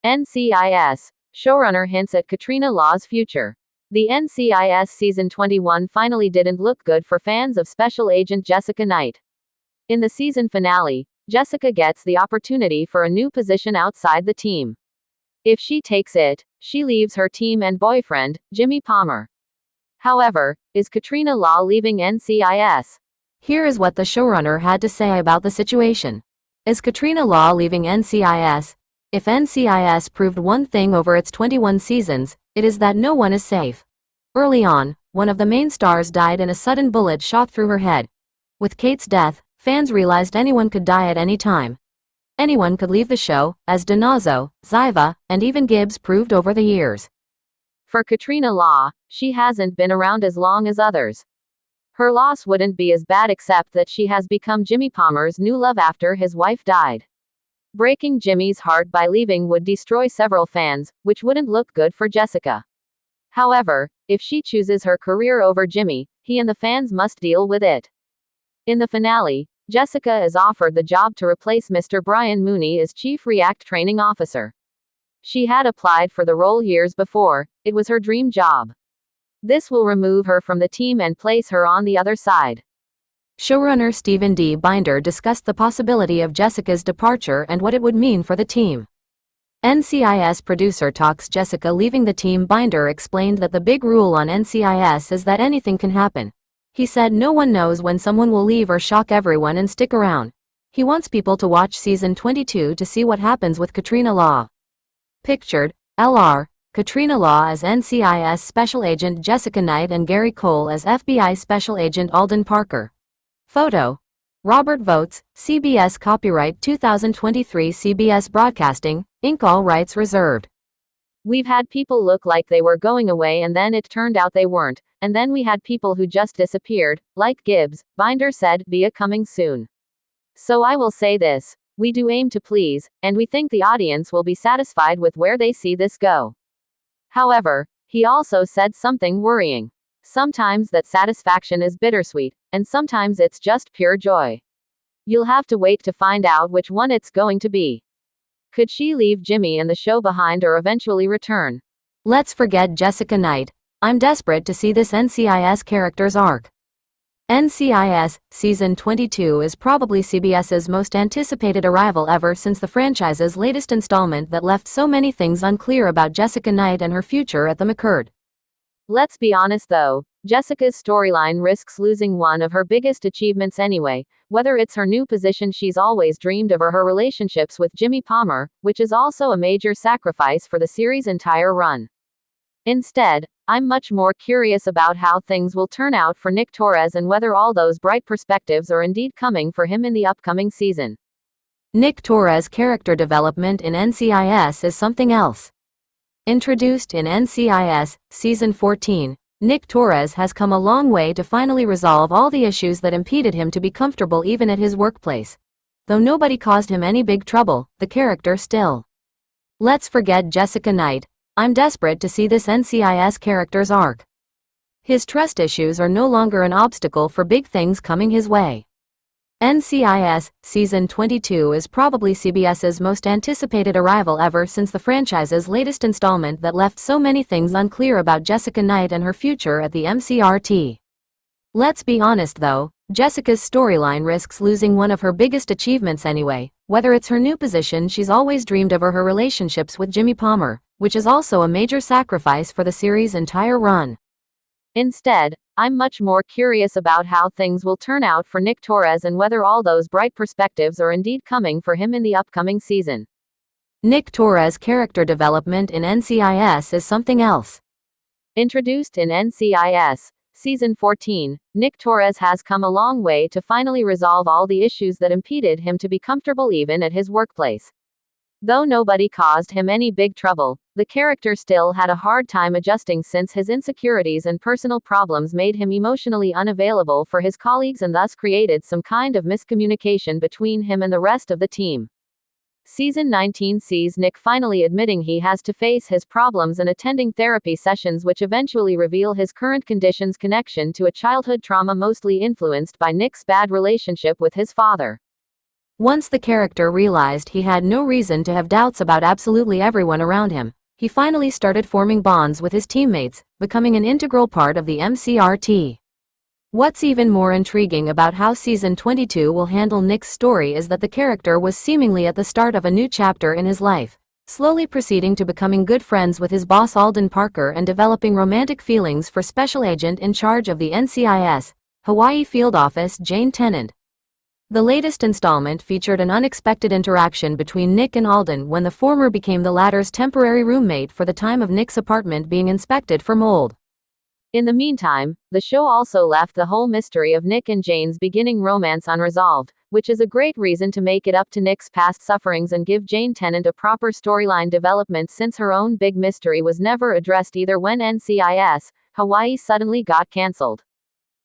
NCIS. Showrunner hints at Katrina Law's future. The NCIS Season 21 finally didn't look good for fans of Special Agent Jessica Knight. In the season finale, Jessica gets the opportunity for a new position outside the team. If she takes it, she leaves her team and boyfriend, Jimmy Palmer. However, is Katrina Law leaving NCIS? Here is what the showrunner had to say about the situation. Is Katrina Law leaving NCIS? If NCIS proved one thing over its 21 seasons, it is that no one is safe. Early on, one of the main stars died in a sudden bullet shot through her head. With Kate's death, fans realized anyone could die at any time. Anyone could leave the show, as Donazo, Ziva, and even Gibbs proved over the years. For Katrina Law, she hasn't been around as long as others. Her loss wouldn't be as bad except that she has become Jimmy Palmer's new love after his wife died. Breaking Jimmy's heart by leaving would destroy several fans, which wouldn't look good for Jessica. However, if she chooses her career over Jimmy, he and the fans must deal with it. In the finale, Jessica is offered the job to replace Mr. Brian Mooney as Chief React Training Officer. She had applied for the role years before, it was her dream job. This will remove her from the team and place her on the other side. Showrunner Stephen D. Binder discussed the possibility of Jessica's departure and what it would mean for the team. NCIS producer talks Jessica leaving the team. Binder explained that the big rule on NCIS is that anything can happen. He said no one knows when someone will leave or shock everyone and stick around. He wants people to watch season 22 to see what happens with Katrina Law. Pictured, Lr. Katrina Law as NCIS Special Agent Jessica Knight and Gary Cole as FBI Special Agent Alden Parker. Photo. Robert Votes, CBS. Copyright 2023 CBS Broadcasting, Inc. All rights reserved. We've had people look like they were going away and then it turned out they weren't, and then we had people who just disappeared, like Gibbs, Binder said, via Coming Soon. So I will say this, we do aim to please, and we think the audience will be satisfied with where they see this go. However, he also said something worrying. Sometimes that satisfaction is bittersweet, and sometimes it's just pure joy. You'll have to wait to find out which one it's going to be. Could she leave Jimmy and the show behind or eventually return? Let's forget Jessica Knight. I'm desperate to see this NCIS character's arc. NCIS Season 22 is probably CBS's most anticipated arrival ever since the franchise's latest installment that left so many things unclear about Jessica Knight and her future at the McCurd. Let's be honest though, Jessica's storyline risks losing one of her biggest achievements anyway, whether it's her new position she's always dreamed of or her relationships with Jimmy Palmer, which is also a major sacrifice for the series' entire run. Instead, I'm much more curious about how things will turn out for Nick Torres and whether all those bright perspectives are indeed coming for him in the upcoming season. Nick Torres' character development in NCIS is something else. Introduced in NCIS Season 14, Nick Torres has come a long way to finally resolve all the issues that impeded him to be comfortable even at his workplace. Though nobody caused him any big trouble, the character still. Let's forget Jessica Knight. I'm desperate to see this NCIS character's arc. His trust issues are no longer an obstacle for big things coming his way. NCIS Season 22 is probably CBS's most anticipated arrival ever since the franchise's latest installment that left so many things unclear about Jessica Knight and her future at the MCRT. Let's be honest though, Jessica's storyline risks losing one of her biggest achievements anyway, whether it's her new position she's always dreamed of or her relationships with Jimmy Palmer, which is also a major sacrifice for the series' entire run. Instead, I'm much more curious about how things will turn out for Nick Torres and whether all those bright perspectives are indeed coming for him in the upcoming season. Nick Torres' character development in NCIS is something else. Introduced in NCIS Season 14, Nick Torres has come a long way to finally resolve all the issues that impeded him to be comfortable even at his workplace. Though nobody caused him any big trouble, the character still had a hard time adjusting since his insecurities and personal problems made him emotionally unavailable for his colleagues and thus created some kind of miscommunication between him and the rest of the team. Season 19 sees Nick finally admitting he has to face his problems and attending therapy sessions which eventually reveal his current condition's connection to a childhood trauma mostly influenced by Nick's bad relationship with his father. Once the character realized he had no reason to have doubts about absolutely everyone around him, he finally started forming bonds with his teammates, becoming an integral part of the MCRT. What's even more intriguing about how Season 22 will handle Nick's story is that the character was seemingly at the start of a new chapter in his life, slowly proceeding to becoming good friends with his boss Alden Parker and developing romantic feelings for Special Agent in charge of the NCIS, Hawaii Field Office Jane Tennant. The latest installment featured an unexpected interaction between Nick and Alden when the former became the latter's temporary roommate for the time of Nick's apartment being inspected for mold. In the meantime, the show also left the whole mystery of Nick and Jane's beginning romance unresolved, which is a great reason to make it up to Nick's past sufferings and give Jane Tennant a proper storyline development, since her own big mystery was never addressed either when NCIS Hawaii suddenly got cancelled.